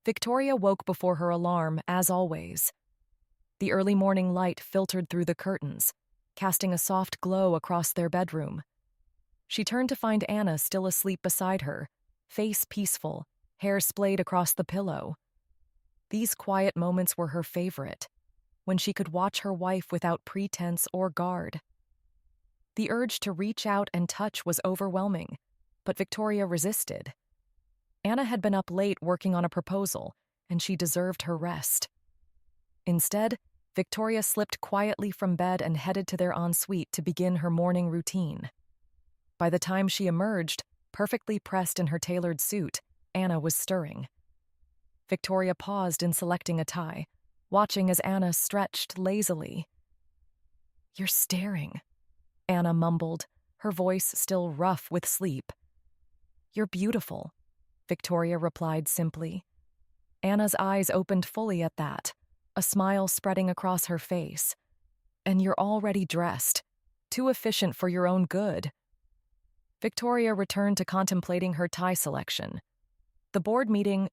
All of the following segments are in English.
Victoria woke before her alarm, as always. The early morning light filtered through the curtains, casting a soft glow across their bedroom. She turned to find Anna still asleep beside her, face peaceful, hair splayed across the pillow. These quiet moments were her favorite, when she could watch her wife without pretense or guard. The urge to reach out and touch was overwhelming, but Victoria resisted. Anna had been up late working on a proposal, and she deserved her rest. Instead, Victoria slipped quietly from bed and headed to their ensuite to begin her morning routine. By the time she emerged, perfectly pressed in her tailored suit, Anna was stirring. Victoria paused in selecting a tie, watching as Anna stretched lazily. "You're staring," Anna mumbled, her voice still rough with sleep. "You're beautiful," Victoria replied simply. Anna's eyes opened fully at that, a smile spreading across her face. "And you're already dressed. Too efficient for your own good." Victoria returned to contemplating her tie selection. "The board meeting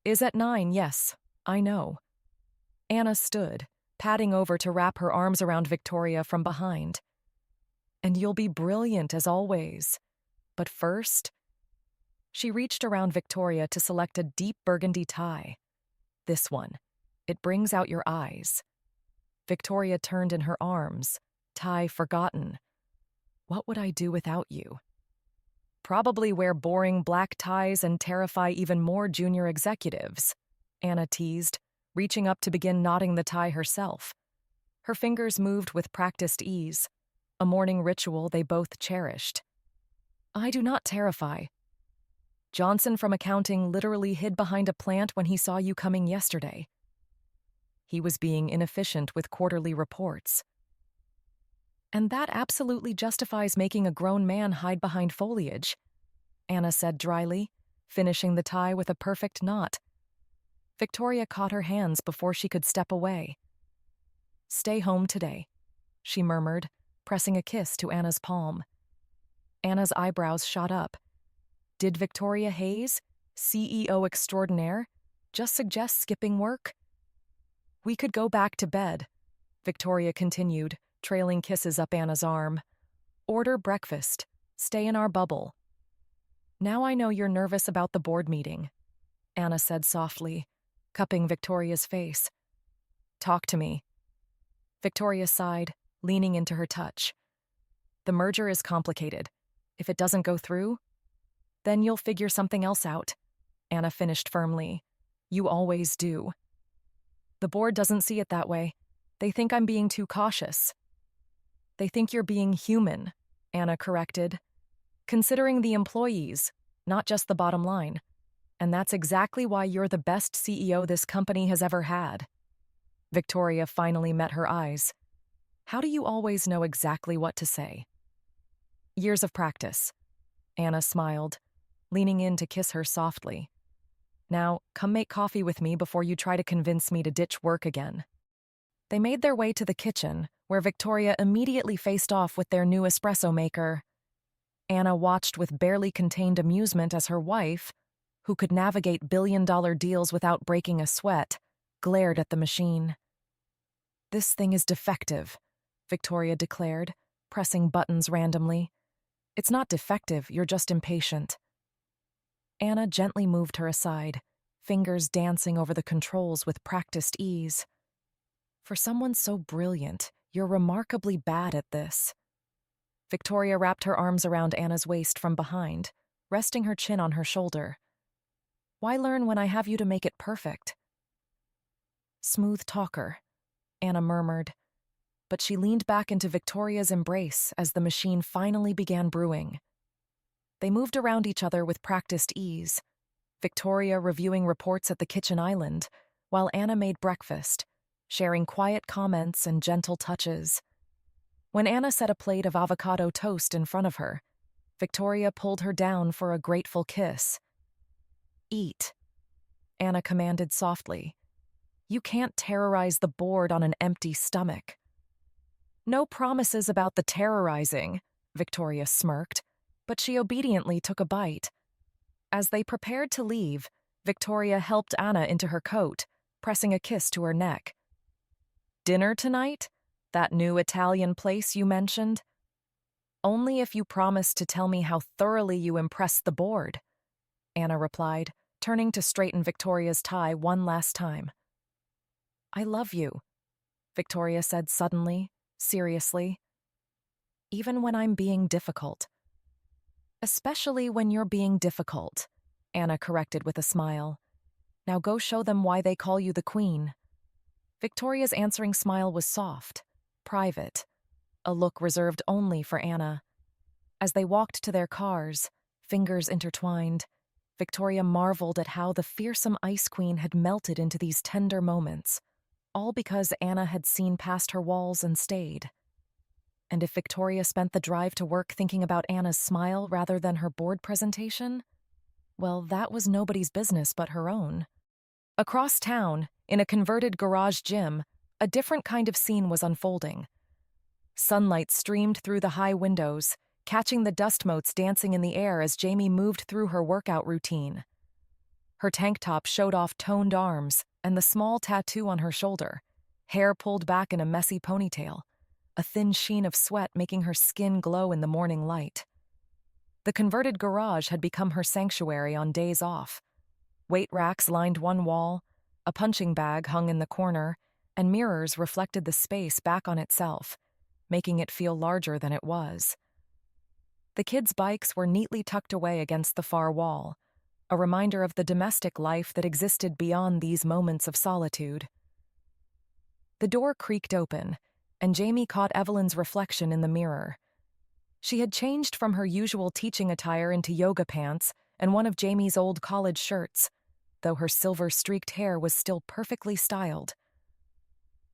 is at 9, yes, I know." Anna stood, padding over to wrap her arms around Victoria from behind. "And you'll be brilliant as always. But first..." She reached around Victoria to select a deep burgundy tie. "This one. It brings out your eyes." Victoria turned in her arms, tie forgotten. "What would I do without you?" "Probably wear boring black ties and terrify even more junior executives," Anna teased, reaching up to begin knotting the tie herself. Her fingers moved with practiced ease, a morning ritual they both cherished. "I do not terrify. Johnson from accounting literally hid behind a plant when he saw you coming yesterday. He was being inefficient with quarterly reports. And that absolutely justifies making a grown man hide behind foliage," Anna said dryly, finishing the tie with a perfect knot. Victoria caught her hands before she could step away. "Stay home today," she murmured, pressing a kiss to Anna's palm. Anna's eyebrows shot up. Did Victoria Hayes, CEO extraordinaire, just suggest skipping work? "We could go back to bed," Victoria continued, trailing kisses up Anna's arm. "Order breakfast. Stay in our bubble." "Now I know you're nervous about the board meeting," Anna said softly, cupping Victoria's face. "Talk to me." Victoria sighed, leaning into her touch. "The merger is complicated. If it doesn't go through, then you'll figure something else out," Anna finished firmly. "You always do." "The board doesn't see it that way. They think I'm being too cautious." "They think you're being human," Anna corrected. "Considering the employees, not just the bottom line. And that's exactly why you're the best CEO this company has ever had." Victoria finally met her eyes. "How do you always know exactly what to say?" "Years of practice," Anna smiled, leaning in to kiss her softly. "Now, come make coffee with me before you try to convince me to ditch work again." They made their way to the kitchen, where Victoria immediately faced off with their new espresso maker. Anna watched with barely contained amusement as her wife, who could navigate billion-dollar deals without breaking a sweat, glared at the machine. "This thing is defective," Victoria declared, pressing buttons randomly. "It's not defective, you're just impatient." Anna gently moved her aside, fingers dancing over the controls with practiced ease. "For someone so brilliant, you're remarkably bad at this." Victoria wrapped her arms around Anna's waist from behind, resting her chin on her shoulder. "Why learn when I have you to make it perfect?" "Smooth talker," Anna murmured, but she leaned back into Victoria's embrace as the machine finally began brewing. They moved around each other with practiced ease, Victoria reviewing reports at the kitchen island, while Anna made breakfast, sharing quiet comments and gentle touches. When Anna set a plate of avocado toast in front of her, Victoria pulled her down for a grateful kiss. "Eat," Anna commanded softly. "You can't terrorize the board on an empty stomach." "No promises about the terrorizing," Victoria smirked, but she obediently took a bite. As they prepared to leave, Victoria helped Anna into her coat, pressing a kiss to her neck. "Dinner tonight? That new Italian place you mentioned?" "Only if you promise to tell me how thoroughly you impressed the board," Anna replied, turning to straighten Victoria's tie one last time. "I love you," Victoria said suddenly, seriously. "Even when I'm being difficult." "Especially when you're being difficult," Anna corrected with a smile. "Now go show them why they call you the Queen." Victoria's answering smile was soft, private, a look reserved only for Anna. As they walked to their cars, fingers intertwined, Victoria marveled at how the fearsome Ice Queen had melted into these tender moments, all because Anna had seen past her walls and stayed. And if Victoria spent the drive to work thinking about Anna's smile rather than her board presentation, well, that was nobody's business but her own. Across town, in a converted garage gym, a different kind of scene was unfolding. Sunlight streamed through the high windows, catching the dust motes dancing in the air as Jamie moved through her workout routine. Her tank top showed off toned arms and the small tattoo on her shoulder, hair pulled back in a messy ponytail, a thin sheen of sweat making her skin glow in the morning light. The converted garage had become her sanctuary on days off. Weight racks lined one wall, a punching bag hung in the corner, and mirrors reflected the space back on itself, making it feel larger than it was. The kids' bikes were neatly tucked away against the far wall, a reminder of the domestic life that existed beyond these moments of solitude. The door creaked open, and Jamie caught Evelyn's reflection in the mirror. She had changed from her usual teaching attire into yoga pants and one of Jamie's old college shirts, though her silver-streaked hair was still perfectly styled.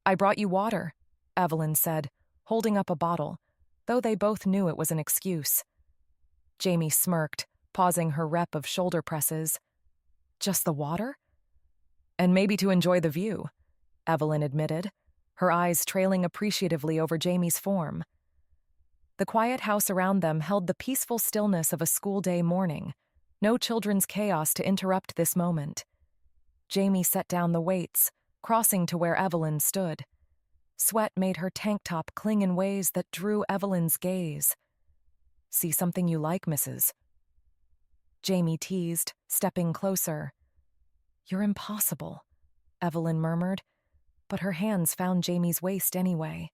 "I brought you water," Evelyn said, holding up a bottle, though they both knew it was an excuse. Jamie smirked, pausing her rep of shoulder presses. "Just the water?" "And maybe to enjoy the view," Evelyn admitted, her eyes trailing appreciatively over Jamie's form. The quiet house around them held the peaceful stillness of a school day morning, no children's chaos to interrupt this moment. Jamie set down the weights, crossing to where Evelyn stood. Sweat made her tank top cling in ways that drew Evelyn's gaze. "See something you like, Mrs.?" Jamie teased, stepping closer. "You're impossible," Evelyn murmured, but her hands found Jamie's waist anyway.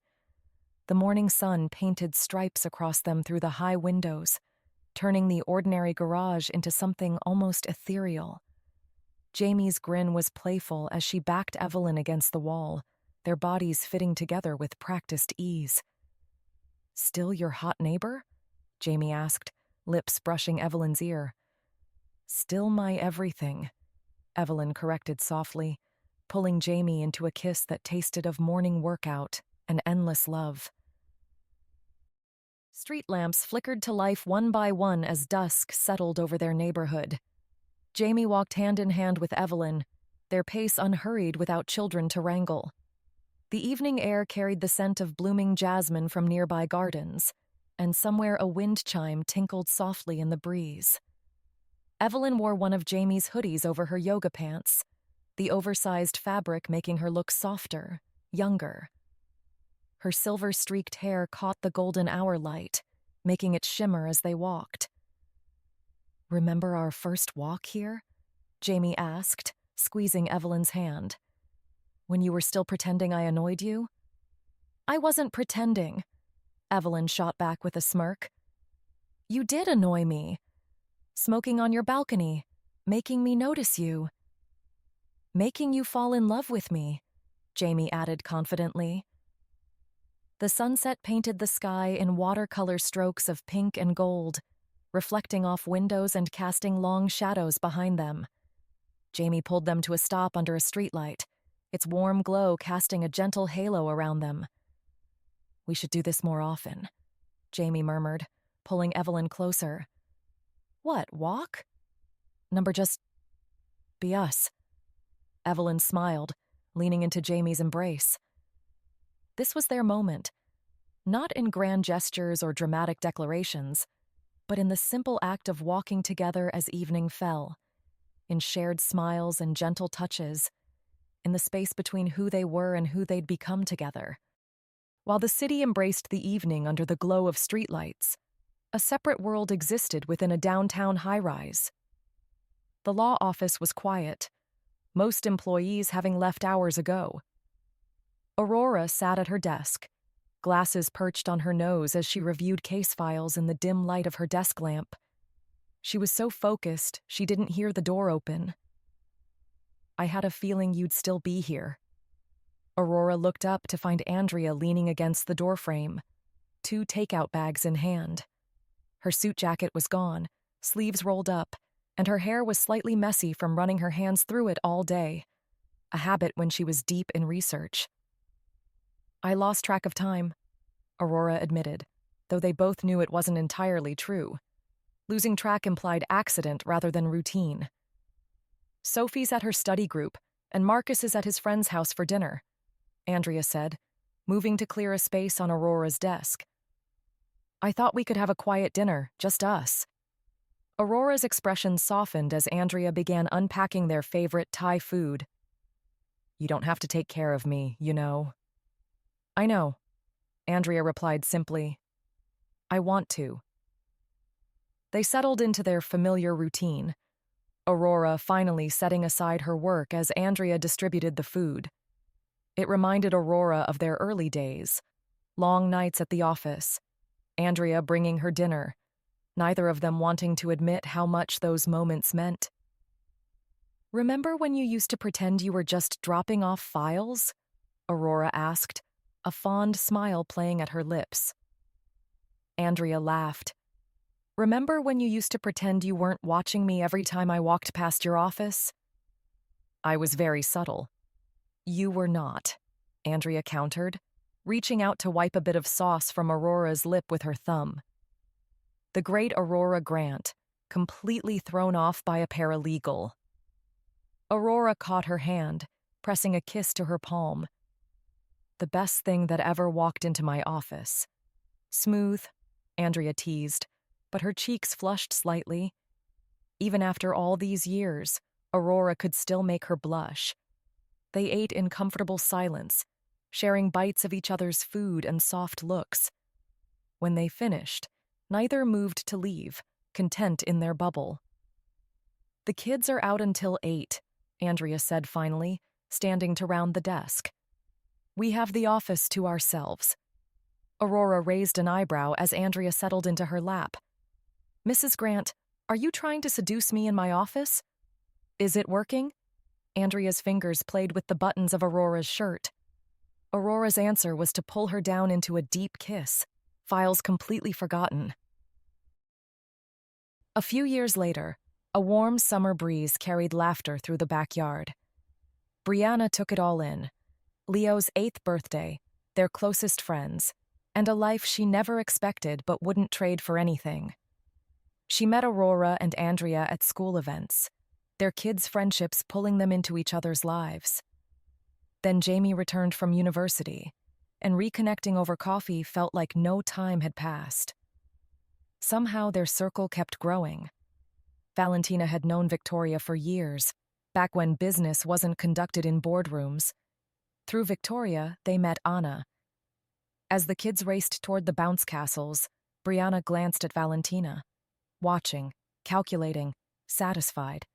The morning sun painted stripes across them through the high windows, turning the ordinary garage into something almost ethereal. Jamie's grin was playful as she backed Evelyn against the wall, their bodies fitting together with practiced ease. "Still your hot neighbor?" Jamie asked, lips brushing Evelyn's ear. "Still my everything," Evelyn corrected softly, pulling Jamie into a kiss that tasted of morning workout and endless love. Street lamps flickered to life one by one as dusk settled over their neighborhood. Jamie walked hand in hand with Evelyn, their pace unhurried without children to wrangle. The evening air carried the scent of blooming jasmine from nearby gardens, and somewhere a wind chime tinkled softly in the breeze. Evelyn wore one of Jamie's hoodies over her yoga pants, the oversized fabric making her look softer, younger. Her silver-streaked hair caught the golden hour light, making it shimmer as they walked. "Remember our first walk here?" Jamie asked, squeezing Evelyn's hand. "When you were still pretending I annoyed you?" "I wasn't pretending," Evelyn shot back with a smirk. "You did annoy me. Smoking on your balcony, making me notice you. Making you fall in love with me," Jamie added confidently. The sunset painted the sky in watercolor strokes of pink and gold, reflecting off windows and casting long shadows behind them. Jamie pulled them to a stop under a streetlight, its warm glow casting a gentle halo around them. "We should do this more often," Jamie murmured, pulling Evelyn closer. "What, walk?" Just be us." Evelyn smiled, leaning into Jamie's embrace. This was their moment, not in grand gestures or dramatic declarations, but in the simple act of walking together as evening fell. in shared smiles and gentle touches, in the space between who they were and who they'd become together. While the city embraced the evening under the glow of streetlights, a separate world existed within a downtown high-rise. The law office was quiet, most employees having left hours ago. Aurora sat at her desk, glasses perched on her nose as she reviewed case files in the dim light of her desk lamp. She was so focused, she didn't hear the door open. "I had a feeling you'd still be here." Aurora looked up to find Andrea leaning against the doorframe, 2 takeout bags in hand. Her suit jacket was gone, sleeves rolled up, and her hair was slightly messy from running her hands through it all day, a habit when she was deep in research. "I lost track of time," Aurora admitted, though they both knew it wasn't entirely true. Losing track implied accident rather than routine. "Sophie's at her study group, and Marcus is at his friend's house for dinner," Andrea said, moving to clear a space on Aurora's desk. "I thought we could have a quiet dinner, just us." Aurora's expression softened as Andrea began unpacking their favorite Thai food. "You don't have to take care of me, you know." "I know," Andrea replied simply. "I want to." They settled into their familiar routine, Aurora finally setting aside her work as Andrea distributed the food. It reminded Aurora of their early days, long nights at the office, Andrea bringing her dinner, neither of them wanting to admit how much those moments meant. "Remember when you used to pretend you were just dropping off files?" Aurora asked, a fond smile playing at her lips. Andrea laughed. "Remember when you used to pretend you weren't watching me every time I walked past your office?" "I was very subtle." "You were not," Andrea countered, reaching out to wipe a bit of sauce from Aurora's lip with her thumb. The great Aurora Grant, completely thrown off by a paralegal. Aurora caught her hand, pressing a kiss to her palm. "The best thing that ever walked into my office." "Smooth," Andrea teased, but her cheeks flushed slightly. Even after all these years, Aurora could still make her blush. They ate in comfortable silence, sharing bites of each other's food and soft looks. When they finished, neither moved to leave, content in their bubble. "The kids are out until 8, Andrea said finally, standing to round the desk. "We have the office to ourselves." Aurora raised an eyebrow as Andrea settled into her lap. "Mrs. Grant, are you trying to seduce me in my office?" "Is it working?" Andrea's fingers played with the buttons of Aurora's shirt. Aurora's answer was to pull her down into a deep kiss, files completely forgotten. A few years later, a warm summer breeze carried laughter through the backyard. Brianna took it all in. Leo's 8th birthday, their closest friends, and a life she never expected but wouldn't trade for anything. She met Aurora and Andrea at school events, their kids' friendships pulling them into each other's lives. Then Jamie returned from university, and reconnecting over coffee felt like no time had passed. Somehow their circle kept growing. Valentina had known Victoria for years, back when business wasn't conducted in boardrooms. Through Victoria, they met Anna. As the kids raced toward the bounce castles, Brianna glanced at Valentina, watching, calculating, satisfied.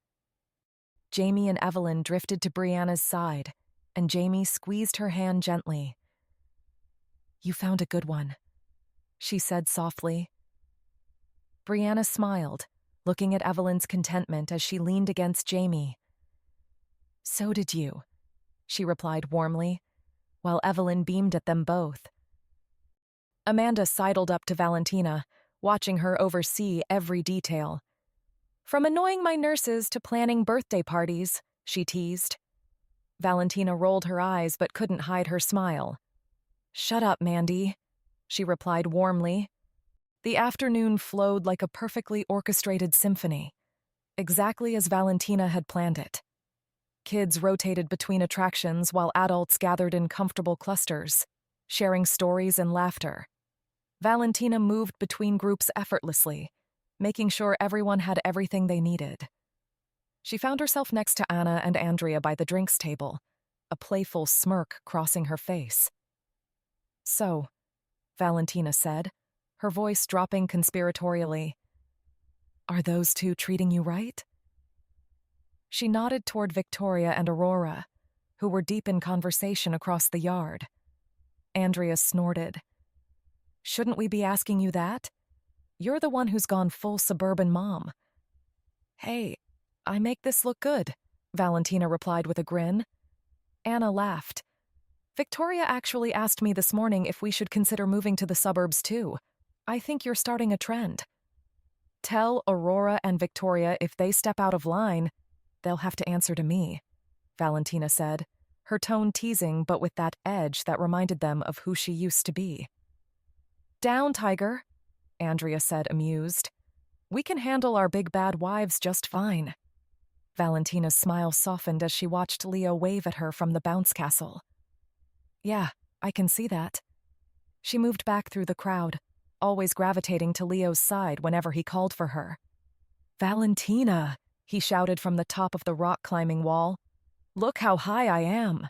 Jamie and Evelyn drifted to Brianna's side, and Jamie squeezed her hand gently. "You found a good one," she said softly. Brianna smiled, looking at Evelyn's contentment as she leaned against Jamie. "So did you," she replied warmly, while Evelyn beamed at them both. Amanda sidled up to Valentina, watching her oversee every detail. "From annoying my nurses to planning birthday parties," she teased. Valentina rolled her eyes but couldn't hide her smile. "Shut up, Mandy," she replied warmly. The afternoon flowed like a perfectly orchestrated symphony, exactly as Valentina had planned it. Kids rotated between attractions while adults gathered in comfortable clusters, sharing stories and laughter. Valentina moved between groups effortlessly, making sure everyone had everything they needed. She found herself next to Anna and Andrea by the drinks table, a playful smirk crossing her face. "So," Valentina said, her voice dropping conspiratorially, "are those two treating you right?" She nodded toward Victoria and Aurora, who were deep in conversation across the yard. Andrea snorted. "Shouldn't we be asking you that? You're the one who's gone full suburban mom." "Hey, I make this look good," Valentina replied with a grin. Anna laughed. "Victoria actually asked me this morning if we should consider moving to the suburbs too. I think you're starting a trend." "Tell Aurora and Victoria if they step out of line, they'll have to answer to me," Valentina said, her tone teasing but with that edge that reminded them of who she used to be. "Down, Tiger," Andrea said, amused. "We can handle our big bad wives just fine." Valentina's smile softened as she watched Leo wave at her from the bounce castle. "Yeah, I can see that." She moved back through the crowd, always gravitating to Leo's side whenever he called for her. "Valentina!" he shouted from the top of the rock-climbing wall. "Look how high I am!"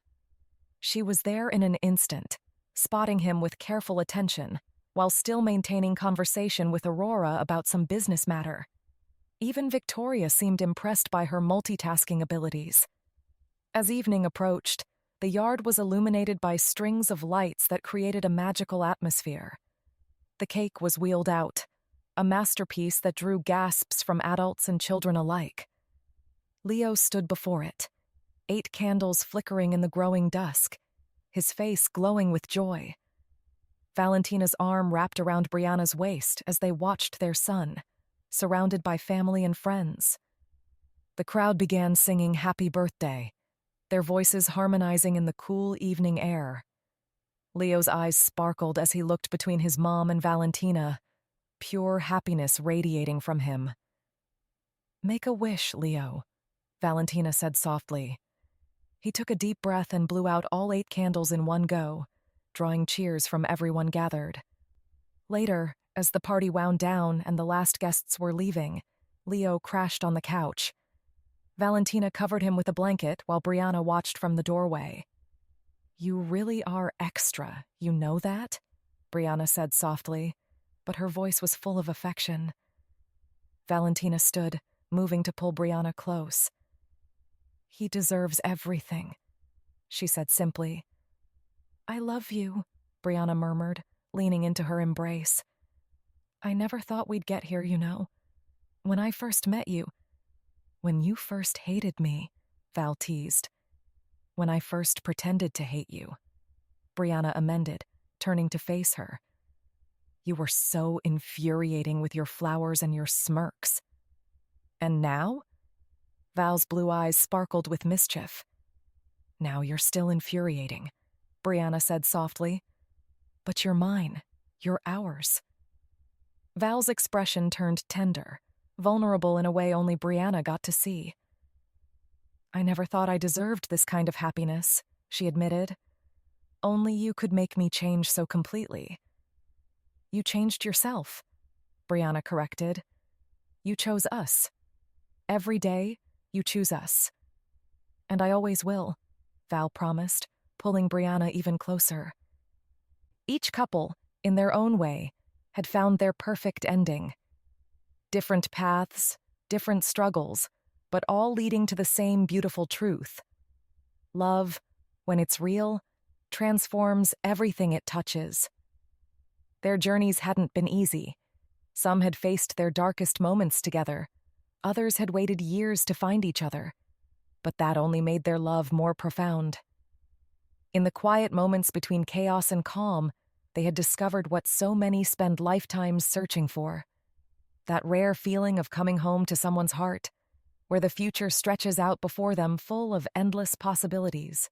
She was there in an instant, spotting him with careful attention, while still maintaining conversation with Aurora about some business matter. Even Victoria seemed impressed by her multitasking abilities. As evening approached, the yard was illuminated by strings of lights that created a magical atmosphere. The cake was wheeled out, a masterpiece that drew gasps from adults and children alike. Leo stood before it, 8 candles flickering in the growing dusk, his face glowing with joy. Valentina's arm wrapped around Brianna's waist as they watched their son, surrounded by family and friends. The crowd began singing Happy Birthday, their voices harmonizing in the cool evening air. Leo's eyes sparkled as he looked between his mom and Valentina, pure happiness radiating from him. "Make a wish, Leo," Valentina said softly. He took a deep breath and blew out all 8 candles in one go, drawing cheers from everyone gathered. Later, as the party wound down and the last guests were leaving, Leo crashed on the couch. Valentina covered him with a blanket while Brianna watched from the doorway. "You really are extra, you know that?" Brianna said softly, but her voice was full of affection. Valentina stood, moving to pull Brianna close. "He deserves everything," she said simply. "I love you," Brianna murmured, leaning into her embrace. "I never thought we'd get here, you know. When I first met you—" "When you first hated me," Val teased. "When I first pretended to hate you," Brianna amended, turning to face her. "You were so infuriating with your flowers and your smirks." "And now?" Val's blue eyes sparkled with mischief. "Now you're still infuriating," Brianna said softly. "But you're mine. You're ours." Val's expression turned tender, vulnerable in a way only Brianna got to see. "I never thought I deserved this kind of happiness," she admitted. "Only you could make me change so completely." "You changed yourself," Brianna corrected. "You chose us. Every day, you choose us." "And I always will," Val promised, pulling Brianna even closer. Each couple, in their own way, had found their perfect ending. Different paths, different struggles, but all leading to the same beautiful truth. Love, when it's real, transforms everything it touches. Their journeys hadn't been easy. Some had faced their darkest moments together. Others had waited years to find each other. But that only made their love more profound. In the quiet moments between chaos and calm, they had discovered what so many spend lifetimes searching for. That rare feeling of coming home to someone's heart, where the future stretches out before them full of endless possibilities.